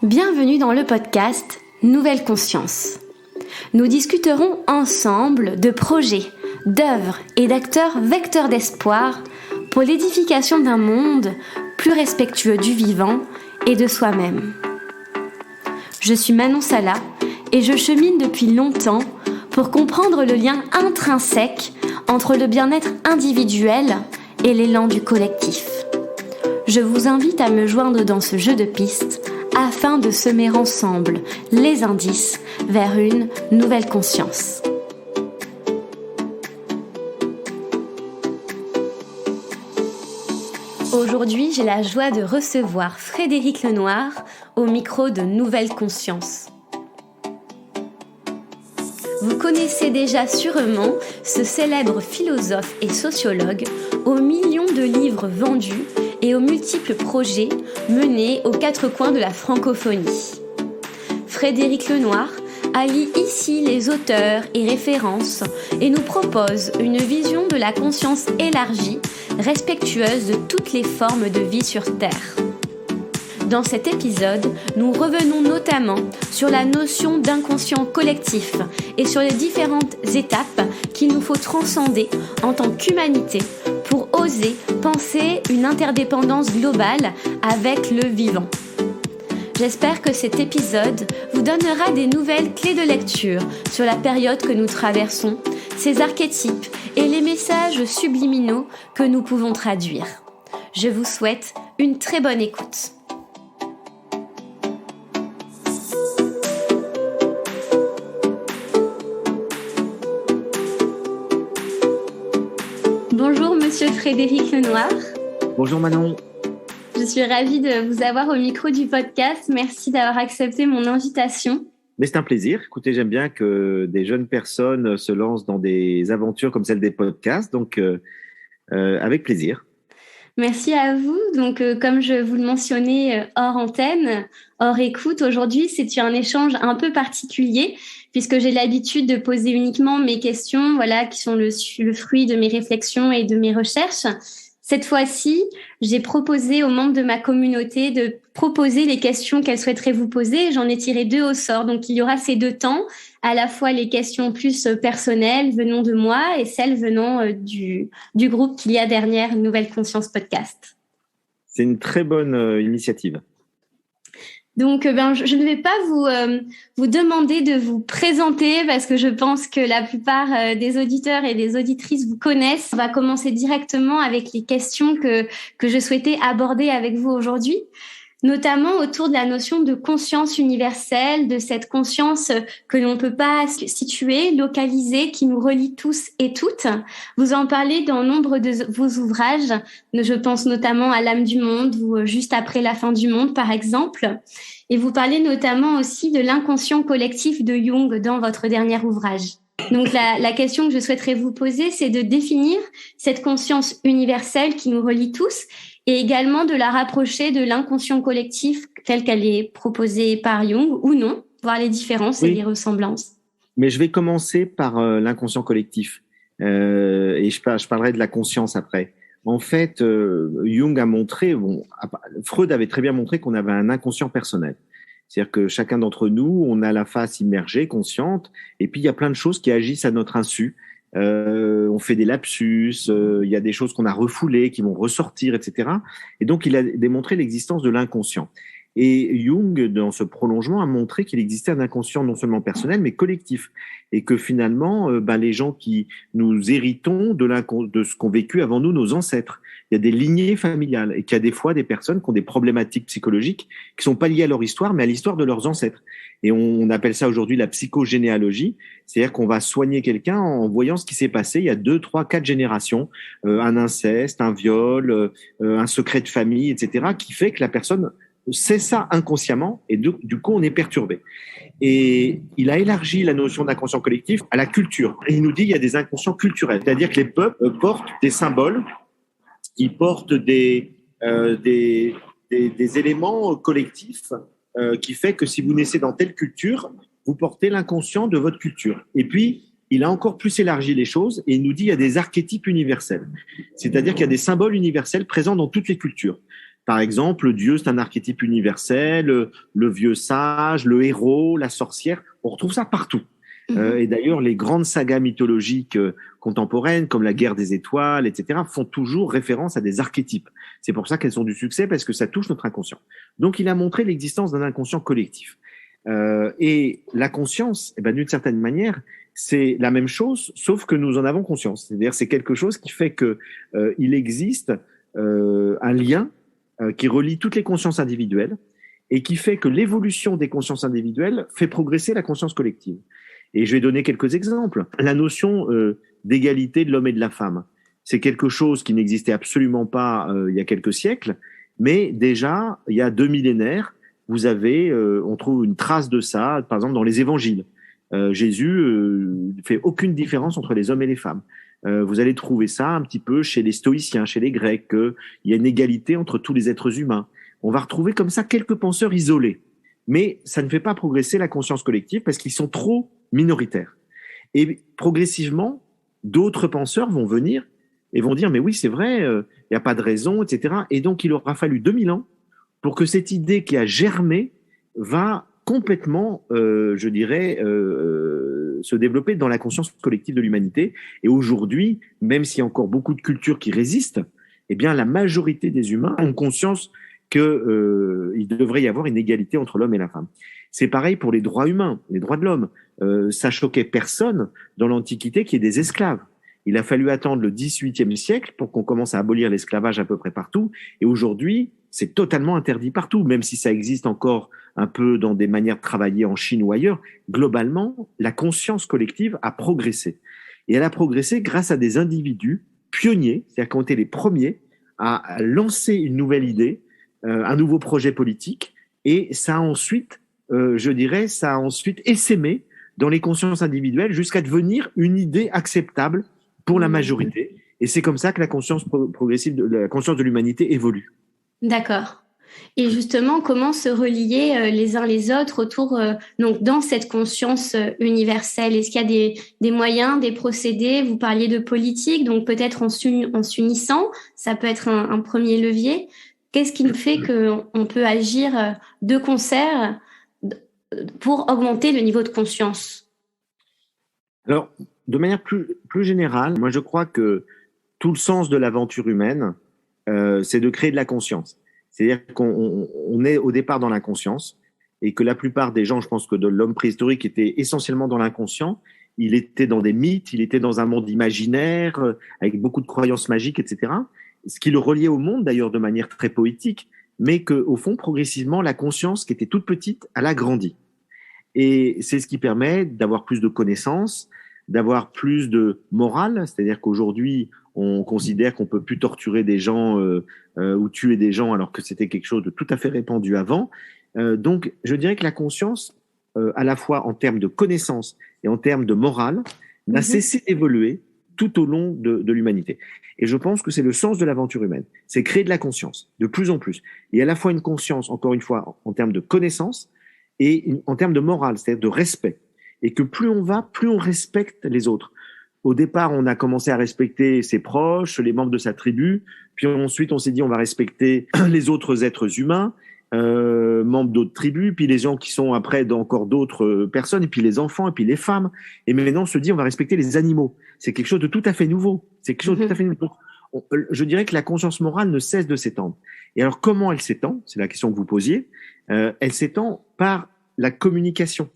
Bienvenue dans le podcast Nouvelle Conscience. Nous discuterons ensemble de projets, d'œuvres et d'acteurs vecteurs d'espoir pour l'édification d'un monde plus respectueux du vivant et de soi-même. Je suis Manon Sala et je chemine depuis longtemps pour comprendre le lien intrinsèque entre le bien-être individuel et l'élan du collectif. Je vous invite à me joindre dans ce jeu de pistes afin de semer ensemble les indices vers une nouvelle conscience. Aujourd'hui, j'ai la joie de recevoir Frédéric Lenoir au micro de Nouvelle Conscience. Vous connaissez déjà sûrement ce célèbre philosophe et sociologue aux millions de livres vendus et aux multiples projets menés aux quatre coins de la francophonie. Frédéric Lenoir allie ici les auteurs et références et nous propose une vision de la conscience élargie, respectueuse de toutes les formes de vie sur Terre. Dans cet épisode, nous revenons notamment sur la notion d'inconscient collectif et sur les différentes étapes qu'il nous faut transcender en tant qu'humanité pour oser penser une interdépendance globale avec le vivant. J'espère que cet épisode vous donnera des nouvelles clés de lecture sur la période que nous traversons, ses archétypes et les messages subliminaux que nous pouvons traduire. Je vous souhaite une très bonne écoute. Bonjour Monsieur Frédéric Lenoir. Bonjour Manon. Je suis ravie de vous avoir au micro du podcast. Merci d'avoir accepté mon invitation. Mais c'est un plaisir. Écoutez, j'aime bien que des jeunes personnes se lancent dans des aventures comme celle des podcasts, donc avec plaisir. Merci à vous. Donc, comme je vous le mennonnais hors antenne, hors écoute, aujourd'hui, c'est un échange un peu particulier puisque j'ai l'habitude de poser uniquement mes questions, voilà, qui sont le fruit de mes réflexions et de mes recherches. Cette fois-ci, j'ai proposé aux membres de ma communauté de proposer les questions qu'elles souhaiteraient vous poser. J'en ai tiré 2 au sort. Donc, il y aura ces 2 temps, à la fois les questions plus personnelles venant de moi et celles venant du groupe qu'il y a derrière Nouvelle Conscience Podcast. C'est une très bonne initiative. Donc, je ne vais pas vous demander de vous présenter parce que je pense que la plupart des auditeurs et des auditrices vous connaissent. On va commencer directement avec les questions que je souhaitais aborder avec vous aujourd'hui, notamment autour de la notion de conscience universelle, de cette conscience que l'on ne peut pas situer, localiser, qui nous relie tous et toutes. Vous en parlez dans nombre de vos ouvrages. Je pense notamment à L'âme du monde ou Juste après la fin du monde, par exemple. Et vous parlez notamment aussi de l'inconscient collectif de Jung dans votre dernier ouvrage. Donc la question que je souhaiterais vous poser, c'est de définir cette conscience universelle qui nous relie tous et également de la rapprocher de l'inconscient collectif tel qu'elle est proposée par Jung ou non, voir les différences et les ressemblances. Mais je vais commencer par l'inconscient collectif et je parlerai de la conscience après. En fait, Jung a montré, Freud avait très bien montré qu'on avait un inconscient personnel. C'est-à-dire que chacun d'entre nous, on a la face immergée, consciente, et puis il y a plein de choses qui agissent à notre insu. On fait des lapsus, il y a des choses qu'on a refoulées, qui vont ressortir, etc. Et donc, il a démontré l'existence de l'inconscient. Et Jung, dans ce prolongement, a montré qu'il existait un inconscient non seulement personnel, mais collectif. Et que finalement, les gens qui nous héritons de ce qu'ont vécu avant nous nos ancêtres. Il y a des lignées familiales et qu'il y a des fois des personnes qui ont des problématiques psychologiques qui sont pas liées à leur histoire, mais à l'histoire de leurs ancêtres. Et on appelle ça aujourd'hui la psychogénéalogie. C'est-à-dire qu'on va soigner quelqu'un en voyant ce qui s'est passé il y a 2, 3, 4 générations, un inceste, un viol, un secret de famille, etc., qui fait que la personne sait ça inconsciemment et du coup on est perturbé. Et il a élargi la notion d'inconscient collectif à la culture. Et il nous dit qu'il y a des inconscients culturels, c'est-à-dire que les peuples portent des symboles, ils portent des éléments collectifs qui fait que si vous naissez dans telle culture, vous portez l'inconscient de votre culture. Et puis, il a encore plus élargi les choses et il nous dit qu'il y a des archétypes universels. C'est-à-dire qu'il y a des symboles universels présents dans toutes les cultures. Par exemple, Dieu, c'est un archétype universel, le vieux sage, le héros, la sorcière, on retrouve ça partout. Et d'ailleurs, les grandes sagas mythologiques contemporaines, comme la Guerre des Étoiles, etc., font toujours référence à des archétypes. C'est pour ça qu'elles sont du succès, parce que ça touche notre inconscient. Donc, il a montré l'existence d'un inconscient collectif. Et la conscience, eh ben, d'une certaine manière, c'est la même chose, sauf que nous en avons conscience. C'est-à-dire, c'est quelque chose qui fait que il existe un lien qui relie toutes les consciences individuelles et qui fait que l'évolution des consciences individuelles fait progresser la conscience collective. Et je vais donner quelques exemples. La notion d'égalité de l'homme et de la femme, c'est quelque chose qui n'existait absolument pas il y a quelques siècles, mais déjà, il y a 2 millénaires, vous avez, on trouve une trace de ça, par exemple, dans les évangiles. Jésus ne fait aucune différence entre les hommes et les femmes. Vous allez trouver ça un petit peu chez les stoïciens, chez les Grecs, il y a une égalité entre tous les êtres humains. On va retrouver comme ça quelques penseurs isolés. Mais ça ne fait pas progresser la conscience collective parce qu'ils sont trop minoritaires. Et progressivement, d'autres penseurs vont venir et vont dire, mais oui, c'est vrai, il n'y a pas de raison, etc. Et donc, il aura fallu 2000 ans pour que cette idée qui a germé va complètement, je dirais, se développer dans la conscience collective de l'humanité. Et aujourd'hui, même s'il y a encore beaucoup de cultures qui résistent, eh bien, la majorité des humains ont conscience qu'il devrait y avoir une égalité entre l'homme et la femme. C'est pareil pour les droits humains, les droits de l'homme. Ça choquait personne dans l'Antiquité qu'il y ait des esclaves. Il a fallu attendre le XVIIIe siècle pour qu'on commence à abolir l'esclavage à peu près partout. Et aujourd'hui, c'est totalement interdit partout, même si ça existe encore un peu dans des manières de travailler en Chine ou ailleurs. Globalement, la conscience collective a progressé. Et elle a progressé grâce à des individus pionniers, c'est-à-dire qui ont été les premiers à lancer une nouvelle idée, un nouveau projet politique, et ça a ensuite, je dirais, ça a ensuite essaimé dans les consciences individuelles jusqu'à devenir une idée acceptable pour la majorité. Et c'est comme ça que la conscience progressive, la conscience de l'humanité évolue. D'accord. Et justement, comment se relier les uns les autres autour, donc dans cette conscience universelle? Est-ce qu'il y a des moyens, des procédés? Vous parliez de politique, donc peut-être en s'unissant, ça peut être un premier levier. Qu'est-ce qui fait qu'on peut agir de concert pour augmenter le niveau de conscience? Alors, de manière plus générale, moi je crois que tout le sens de l'aventure humaine, c'est de créer de la conscience. C'est-à-dire qu'on est au départ dans l'inconscience et que la plupart des gens, je pense que de l'homme préhistorique était essentiellement dans l'inconscient. Il était dans des mythes, il était dans un monde imaginaire avec beaucoup de croyances magiques, etc. Ce qui le reliait au monde d'ailleurs de manière très poétique, mais qu'au fond, progressivement, la conscience qui était toute petite, elle a grandi. Et c'est ce qui permet d'avoir plus de connaissances, d'avoir plus de morale, c'est-à-dire qu'aujourd'hui, on considère qu'on peut plus torturer des gens ou tuer des gens alors que c'était quelque chose de tout à fait répandu avant. Donc, je dirais que la conscience, à la fois en termes de connaissances et en termes de morale, n'a cessé d'évoluer tout au long de l'humanité. Et je pense que c'est le sens de l'aventure humaine, c'est créer de la conscience, de plus en plus. Et à la fois une conscience, encore une fois, en termes de connaissances et en termes de morale, c'est-à-dire de respect. Et que plus on va, plus on respecte les autres. Au départ, on a commencé à respecter ses proches, les membres de sa tribu, puis ensuite on s'est dit on va respecter les autres êtres humains, membres d'autres tribus, puis les gens qui sont après d'encore d'autres personnes, et puis les enfants, et puis les femmes. Et maintenant on se dit on va respecter les animaux. C'est quelque chose de tout à fait nouveau. C'est quelque chose de tout à fait nouveau. Je dirais que la conscience morale ne cesse de s'étendre. Et alors comment elle s'étend? C'est la question que vous posiez. Elle s'étend par la communication.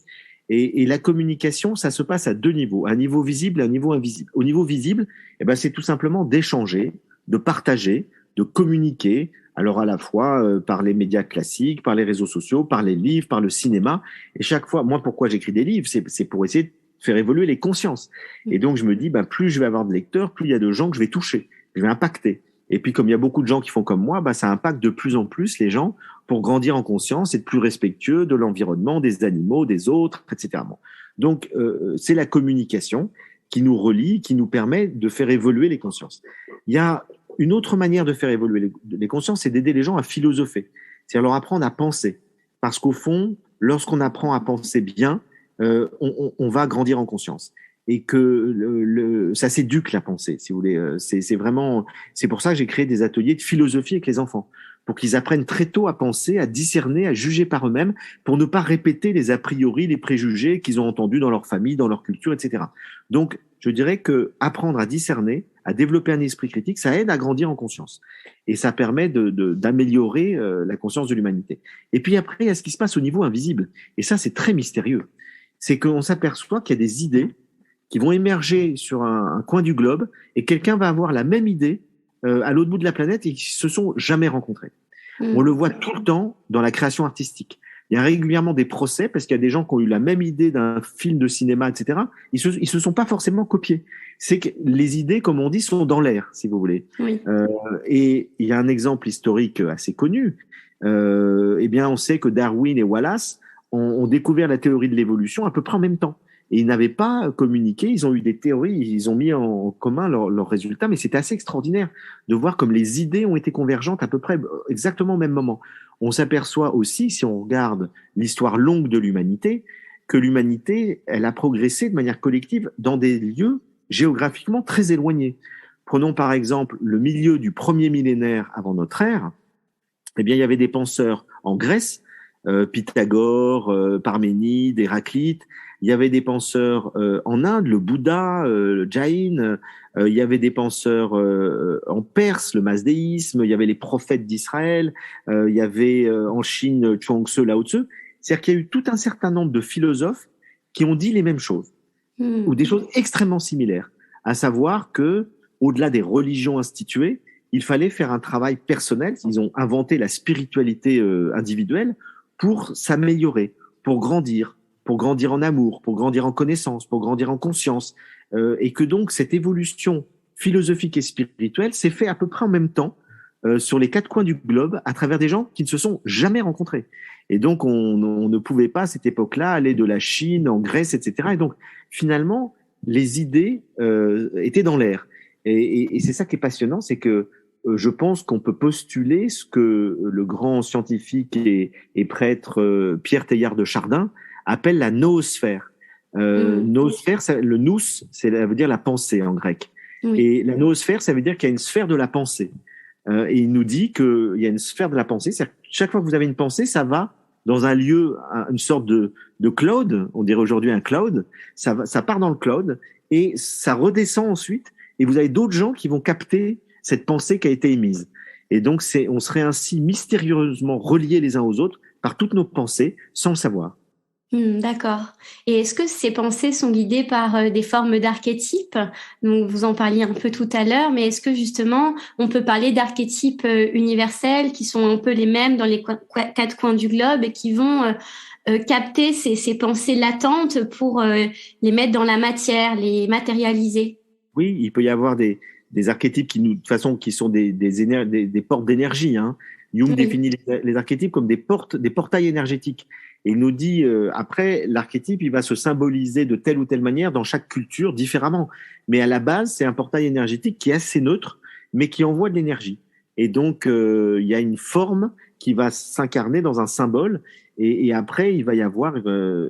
Et la communication, ça se passe à 2 niveaux, un niveau visible et un niveau invisible. Au niveau visible, eh ben, c'est tout simplement d'échanger, de partager, de communiquer, alors à la fois par les médias classiques, par les réseaux sociaux, par les livres, par le cinéma. Et chaque fois, moi, pourquoi j'écris des livres? C'est pour essayer de faire évoluer les consciences. Et donc, je me dis, ben, plus je vais avoir de lecteurs, plus il y a de gens que je vais toucher, je vais impacter. Et puis, comme il y a beaucoup de gens qui font comme moi, bah, ça impacte de plus en plus les gens pour grandir en conscience, être plus respectueux de l'environnement, des animaux, des autres, etc. Bon. Donc, c'est la communication qui nous relie, qui nous permet de faire évoluer les consciences. Il y a une autre manière de faire évoluer les consciences, c'est d'aider les gens à philosopher, c'est-à-dire leur apprendre à penser. Parce qu'au fond, lorsqu'on apprend à penser bien, on va grandir en conscience. et que ça s'éduque la pensée, si vous voulez. C'est vraiment, c'est pour ça que j'ai créé des ateliers de philosophie avec les enfants, pour qu'ils apprennent très tôt à penser, à discerner, à juger par eux-mêmes, pour ne pas répéter les a priori, les préjugés qu'ils ont entendus dans leur famille, dans leur culture, etc. Donc, je dirais que apprendre à discerner, à développer un esprit critique, ça aide à grandir en conscience. Et ça permet d'améliorer la conscience de l'humanité. Et puis après, il y a ce qui se passe au niveau invisible. Et ça, c'est très mystérieux. C'est qu'on s'aperçoit qu'il y a des idées qui vont émerger sur un coin du globe et quelqu'un va avoir la même idée à l'autre bout de la planète et qui se sont jamais rencontrés. On le voit tout le temps dans la création artistique. Il y a régulièrement des procès parce qu'il y a des gens qui ont eu la même idée d'un film de cinéma, etc. Ils se sont pas forcément copiés. C'est que les idées, comme on dit, sont dans l'air, si vous voulez. Oui. Et il y a un exemple historique assez connu. Eh bien, on sait que Darwin et Wallace ont découvert la théorie de l'évolution à peu près en même temps. Et ils n'avaient pas communiqué, ils ont eu des théories, ils ont mis en commun leurs résultats, mais c'était assez extraordinaire de voir comme les idées ont été convergentes à peu près exactement au même moment. On s'aperçoit aussi, si on regarde l'histoire longue de l'humanité, que l'humanité, elle a progressé de manière collective dans des lieux géographiquement très éloignés. Prenons par exemple le milieu du premier millénaire avant notre ère. Eh bien, il y avait des penseurs en Grèce, Pythagore, Parménide, Héraclite. Il y avait des penseurs en Inde, le Bouddha, le Jain. Il y avait des penseurs en Perse, le masdéisme. Il y avait les prophètes d'Israël. Il y avait en Chine Chuang-Tzu, Lao Tzu. C'est-à-dire qu'il y a eu tout un certain nombre de philosophes qui ont dit les mêmes choses ou des choses extrêmement similaires, à savoir que, au-delà des religions instituées, il fallait faire un travail personnel. Ils ont inventé la spiritualité individuelle pour s'améliorer, pour grandir en amour, pour grandir en connaissance, pour grandir en conscience, et que donc cette évolution philosophique et spirituelle s'est faite à peu près en même temps sur les quatre coins du globe à travers des gens qui ne se sont jamais rencontrés. Et donc on ne pouvait pas à cette époque-là aller de la Chine en Grèce, etc. Et donc finalement les idées étaient dans l'air. Et c'est ça qui est passionnant, c'est que je pense qu'on peut postuler ce que le grand scientifique et prêtre Pierre Teilhard de Chardin appelle la noosphère. Noosphère, le nous, ça veut dire la pensée en grec. Oui. Et la noosphère, ça veut dire qu'il y a une sphère de la pensée. Et il nous dit qu'il y a une sphère de la pensée. C'est-à-dire que chaque fois que vous avez une pensée, ça va dans un lieu, une sorte de cloud, on dirait aujourd'hui un cloud, ça part dans le cloud et ça redescend ensuite. Et vous avez d'autres gens qui vont capter cette pensée qui a été émise. Et donc, on serait ainsi mystérieusement reliés les uns aux autres par toutes nos pensées sans le savoir. D'accord. Et est-ce que ces pensées sont guidées par des formes d'archétypes? Donc, vous en parliez un peu tout à l'heure, mais est-ce que justement, on peut parler d'archétypes universels qui sont un peu les mêmes dans les quatre coins du globe et qui vont capter ces pensées latentes pour les mettre dans la matière, les matérialiser? Oui, il peut y avoir des archétypes qui de toute façon, qui sont des portes d'énergie, hein. Jung définit les archétypes comme des portails énergétiques. Et il nous dit, après, l'archétype, il va se symboliser de telle ou telle manière dans chaque culture différemment. Mais à la base, c'est un portail énergétique qui est assez neutre, mais qui envoie de l'énergie. Et donc, il y a une forme qui va s'incarner dans un symbole. Et après, il va y avoir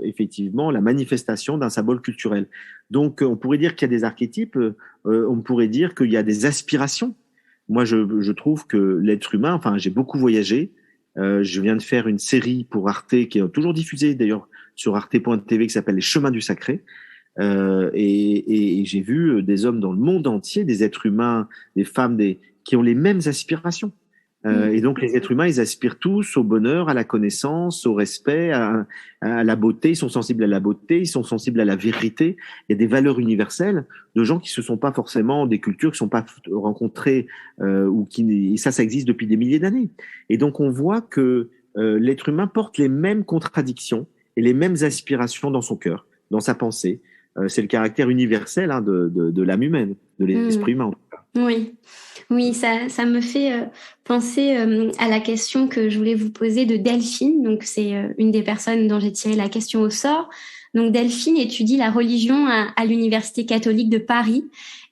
effectivement la manifestation d'un symbole culturel. Donc, on pourrait dire qu'il y a des archétypes, on pourrait dire qu'il y a des aspirations. Moi, je trouve que l'être humain, enfin, j'ai beaucoup voyagé. Je viens de faire une série pour Arte qui est toujours diffusée d'ailleurs sur arte.tv qui s'appelle Les Chemins du Sacré. Et j'ai vu des hommes dans le monde entier, des êtres humains, des femmes, qui ont les mêmes aspirations. Et donc les êtres humains, ils aspirent tous au bonheur, à la connaissance, au respect, à la beauté. Ils sont sensibles à la beauté, ils sont sensibles à la vérité. Il y a des valeurs universelles de gens qui se sont pas forcément des cultures qui sont pas rencontrées ou et ça existe depuis des milliers d'années. Et donc on voit que l'être humain porte les mêmes contradictions et les mêmes aspirations dans son cœur, dans sa pensée. C'est le caractère universel de l'âme humaine, de l'esprit humain en tout cas. Oui, ça me fait penser à la question que je voulais vous poser de Delphine. Donc, c'est une des personnes dont j'ai tiré la question au sort. Donc, Delphine étudie la religion à l'Université catholique de Paris.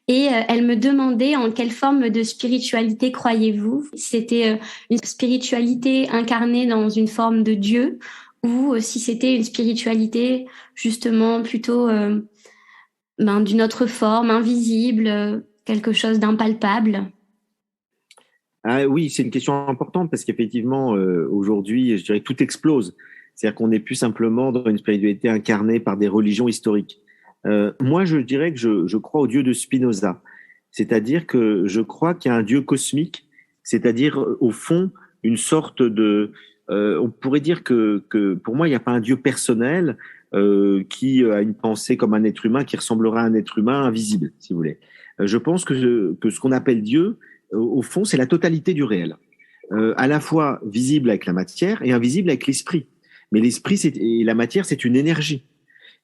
Et elle me demandait en quelle forme de spiritualité croyez-vous? Si c'était une spiritualité incarnée dans une forme de Dieu ou si c'était une spiritualité justement plutôt d'une autre forme, invisible, quelque chose d'impalpable? Ah oui, c'est une question importante parce qu'effectivement, aujourd'hui, je dirais que tout explose. C'est-à-dire qu'on n'est plus simplement dans une spiritualité incarnée par des religions historiques. Moi, je dirais que je crois au Dieu de Spinoza. C'est-à-dire que je crois qu'il y a un Dieu cosmique, c'est-à-dire, au fond, une sorte de... on pourrait dire que pour moi, il n'y a pas un Dieu personnel qui a une pensée comme un être humain, qui ressemblera à un être humain invisible, si vous voulez. Je pense que ce qu'on appelle Dieu, au fond, c'est la totalité du réel, à la fois visible avec la matière et invisible avec l'esprit. Mais l'esprit et la matière, c'est une énergie.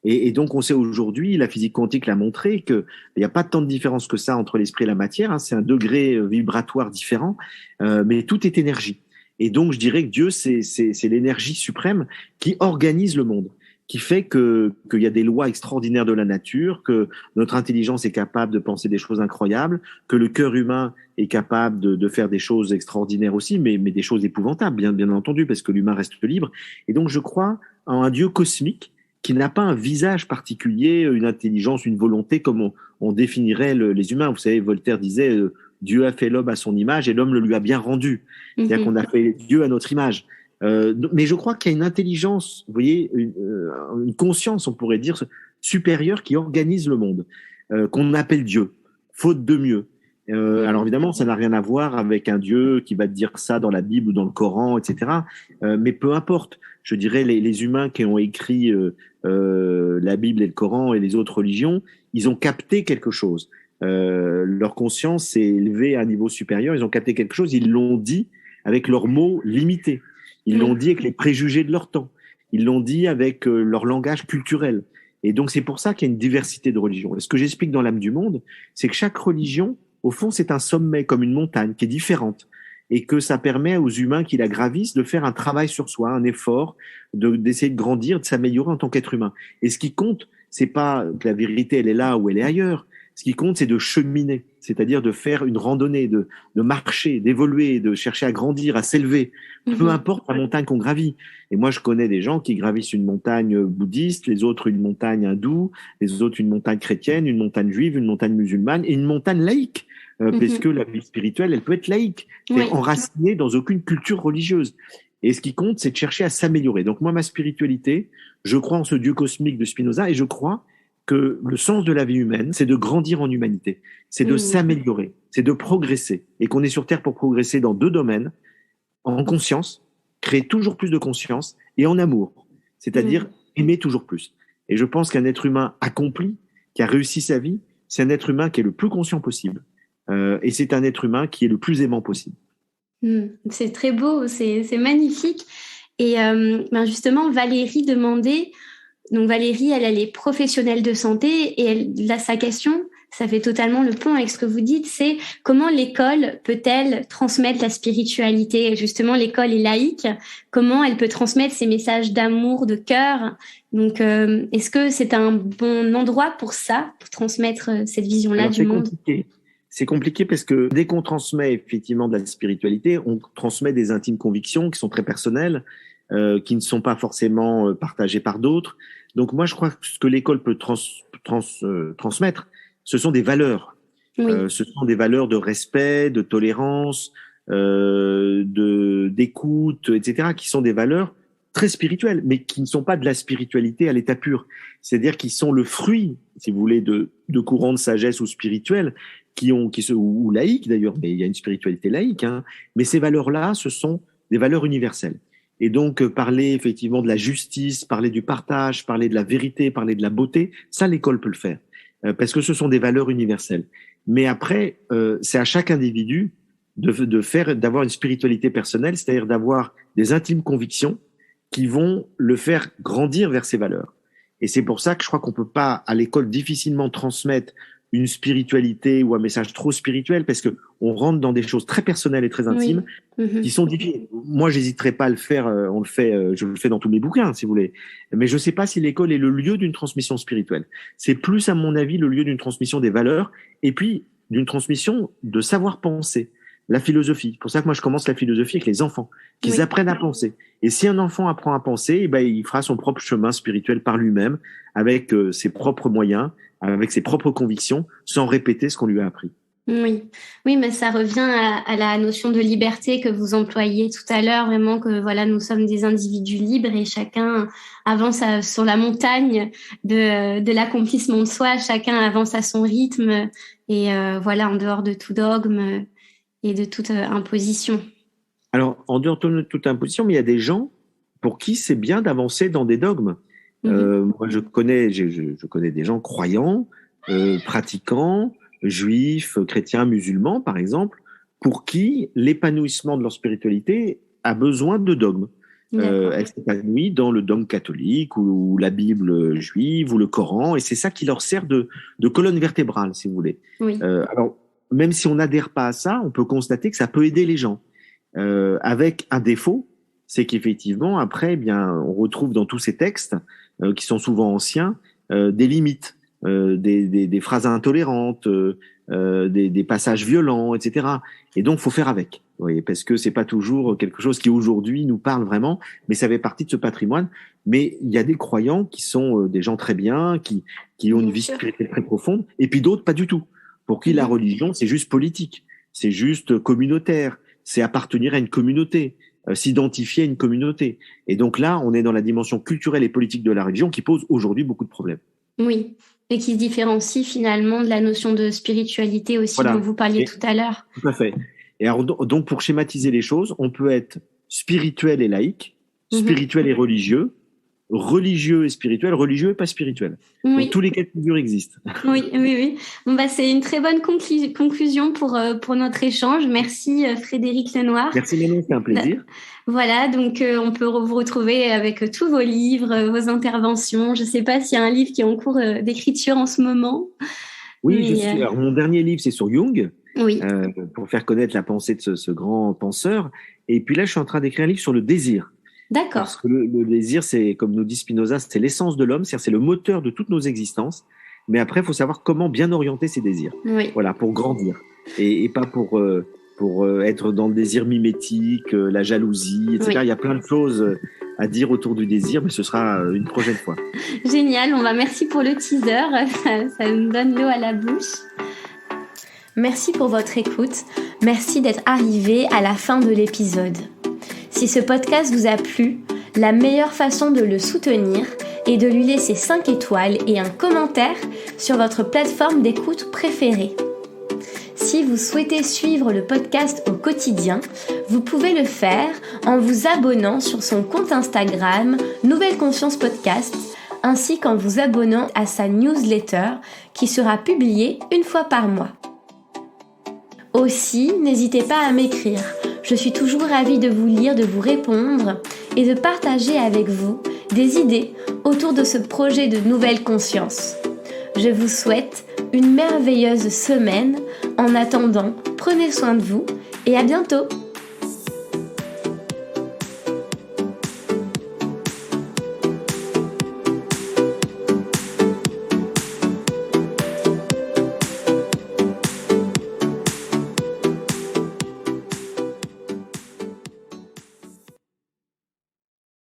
Et donc, on sait aujourd'hui, la physique quantique l'a montré, qu'il n'y a pas tant de différence que ça entre l'esprit et la matière. Hein, c'est un degré vibratoire différent, mais tout est énergie. Et donc, je dirais que Dieu, c'est l'énergie suprême qui organise le monde, qui fait qu'il y a des lois extraordinaires de la nature, que notre intelligence est capable de penser des choses incroyables, que le cœur humain est capable de faire des choses extraordinaires aussi, mais des choses épouvantables, bien entendu, parce que l'humain reste libre. Et donc, je crois en un Dieu cosmique qui n'a pas un visage particulier, une intelligence, une volonté, comme on définirait les humains. Vous savez, Voltaire disait Dieu a fait l'homme à son image et l'homme le lui a bien rendu. C'est-à-dire qu'on a fait Dieu à notre image. Mais je crois qu'il y a une intelligence, vous voyez, une conscience, on pourrait dire, supérieure qui organise le monde, qu'on appelle Dieu, faute de mieux. Alors évidemment, ça n'a rien à voir avec un Dieu qui va te dire ça dans la Bible ou dans le Coran, etc. Mais peu importe. Je dirais les humains qui ont écrit la Bible et le Coran et les autres religions, ils ont capté quelque chose. Leur conscience s'est élevée à un niveau supérieur. Ils ont capté quelque chose. Ils l'ont dit avec leurs mots limités. Ils l'ont dit avec les préjugés de leur temps. Ils l'ont dit avec leur langage culturel. Et donc, c'est pour ça qu'il y a une diversité de religions. Et ce que j'explique dans l'âme du monde, c'est que chaque religion, au fond, c'est un sommet, comme une montagne, qui est différente. Et que ça permet aux humains qui la gravissent de faire un travail sur soi, un effort, d'essayer de grandir, de s'améliorer en tant qu'être humain. Et ce qui compte, c'est pas que la vérité, elle est là ou elle est ailleurs. Ce qui compte, c'est de cheminer, c'est-à-dire de faire une randonnée, de marcher, d'évoluer, de chercher à grandir, à s'élever, peu importe la montagne qu'on gravit. Et moi, je connais des gens qui gravissent une montagne bouddhiste, les autres une montagne hindoue, les autres une montagne chrétienne, une montagne juive, une montagne musulmane et une montagne laïque, parce que la vie spirituelle, elle peut être laïque, c'est enracinée dans aucune culture religieuse. Et ce qui compte, c'est de chercher à s'améliorer. Donc moi, ma spiritualité, je crois en ce Dieu cosmique de Spinoza et je crois que le sens de la vie humaine, c'est de grandir en humanité, c'est de s'améliorer, c'est de progresser, et qu'on est sur Terre pour progresser dans deux domaines, en conscience, créer toujours plus de conscience, et en amour, c'est-à-dire aimer toujours plus. Et je pense qu'un être humain accompli, qui a réussi sa vie, c'est un être humain qui est le plus conscient possible, et c'est un être humain qui est le plus aimant possible. C'est très beau, c'est magnifique. Et justement, Valérie demandait... Donc Valérie, elle est professionnelle de santé et sa question, ça fait totalement le pont avec ce que vous dites, c'est comment l'école peut-elle transmettre la spiritualité? Justement, l'école est laïque, comment elle peut transmettre ces messages d'amour, de cœur? Donc, est-ce que c'est un bon endroit pour ça, pour transmettre cette vision-là du monde? C'est compliqué parce que dès qu'on transmet effectivement de la spiritualité, on transmet des intimes convictions qui sont très personnelles, qui ne sont pas forcément partagées par d'autres. Donc moi, je crois que ce que l'école peut transmettre, ce sont des valeurs. Ce sont des valeurs de respect, de tolérance, d'écoute, etc., qui sont des valeurs très spirituelles, mais qui ne sont pas de la spiritualité à l'état pur. C'est-à-dire qu'ils sont le fruit, si vous voulez, de courants de sagesse ou spirituels, ou laïques d'ailleurs, mais il y a une spiritualité laïque, hein, mais ces valeurs-là, ce sont des valeurs universelles. Et donc, parler effectivement de la justice, parler du partage, parler de la vérité, parler de la beauté, ça, l'école peut le faire, parce que ce sont des valeurs universelles. Mais après, c'est à chaque individu d'avoir une spiritualité personnelle, c'est-à-dire d'avoir des intimes convictions qui vont le faire grandir vers ces valeurs. Et c'est pour ça que je crois qu'on peut pas, à l'école, difficilement transmettre une spiritualité ou un message trop spirituel, parce que on rentre dans des choses très personnelles et très intimes qui sont difficiles. Moi, j'hésiterai pas à le faire. Je le fais dans tous mes bouquins, si vous voulez. Mais je sais pas si l'école est le lieu d'une transmission spirituelle. C'est plus, à mon avis, le lieu d'une transmission des valeurs et puis d'une transmission de savoir penser. la philosophie. C'est pour ça que moi, je commence la philosophie avec les enfants, qu'ils apprennent à penser. Et si un enfant apprend à penser, eh ben, il fera son propre chemin spirituel par lui-même, avec ses propres moyens, avec ses propres convictions, sans répéter ce qu'on lui a appris. Oui, oui, mais ça revient à la notion de liberté que vous employiez tout à l'heure, vraiment que voilà, nous sommes des individus libres et chacun avance sur la montagne de l'accomplissement de soi, chacun avance à son rythme et voilà, en dehors de tout dogme et de toute imposition. Alors, en dehors de toute imposition, mais il y a des gens pour qui c'est bien d'avancer dans des dogmes. Moi, je connais des gens croyants, pratiquants, juifs, chrétiens, musulmans, par exemple, pour qui l'épanouissement de leur spiritualité a besoin de dogmes. Elle s'épanouit dans le dogme catholique ou la Bible juive ou le Coran, et c'est ça qui leur sert de colonne vertébrale, si vous voulez. Oui. Alors, même si on n'adhère pas à ça, on peut constater que ça peut aider les gens. Avec un défaut, c'est qu'effectivement, après, eh bien, on retrouve dans tous ces textes, qui sont souvent anciens, des limites. Des phrases intolérantes, des passages violents, etc. Et donc, faut faire avec, vous voyez, parce que c'est pas toujours quelque chose qui aujourd'hui nous parle vraiment, mais ça fait partie de ce patrimoine. Mais il y a des croyants qui sont des gens très bien, qui ont une vie spirituelle très profonde, et puis d'autres pas du tout. Pour qui la religion, c'est juste politique, c'est juste communautaire, c'est appartenir à une communauté, s'identifier à une communauté. Et donc là, on est dans la dimension culturelle et politique de la religion qui pose aujourd'hui beaucoup de problèmes. Oui. Et qui se différencie finalement de la notion de spiritualité aussi dont vous parliez tout à l'heure. Tout à fait. Et alors, donc, pour schématiser les choses, on peut être spirituel et laïque, spirituel et religieux, religieux et spirituel, religieux et pas spirituel. Oui. Donc, tous les cas de figure existent. Oui. Bon, bah, c'est une très bonne conclusion pour notre échange. Merci Frédéric Lenoir. Merci Manon, c'était un plaisir. Voilà, donc on peut vous retrouver avec tous vos livres, vos interventions. Je ne sais pas s'il y a un livre qui est en cours d'écriture en ce moment. Oui, alors, mon dernier livre, c'est sur Jung, pour faire connaître la pensée de ce grand penseur. Et puis là, je suis en train d'écrire un livre sur le désir. D'accord. Parce que le désir, c'est, comme nous dit Spinoza, c'est l'essence de l'homme, c'est-à-dire c'est le moteur de toutes nos existences. Mais après, il faut savoir comment bien orienter ses désirs. Oui. Voilà, pour grandir. Et pas pour être dans le désir mimétique, la jalousie, etc. Oui. Il y a plein de choses à dire autour du désir, mais ce sera une prochaine fois. Génial, merci pour le teaser, ça me donne l'eau à la bouche. Merci pour votre écoute, merci d'être arrivé à la fin de l'épisode. Si ce podcast vous a plu, la meilleure façon de le soutenir est de lui laisser 5 étoiles et un commentaire sur votre plateforme d'écoute préférée. Si vous souhaitez suivre le podcast au quotidien, vous pouvez le faire en vous abonnant sur son compte Instagram Nouvelle Conscience Podcast, ainsi qu'en vous abonnant à sa newsletter qui sera publiée une fois par mois. Aussi, n'hésitez pas à m'écrire. Je suis toujours ravie de vous lire, de vous répondre et de partager avec vous des idées autour de ce projet de Nouvelle Conscience. Je vous souhaite une merveilleuse semaine. En attendant, prenez soin de vous et à bientôt!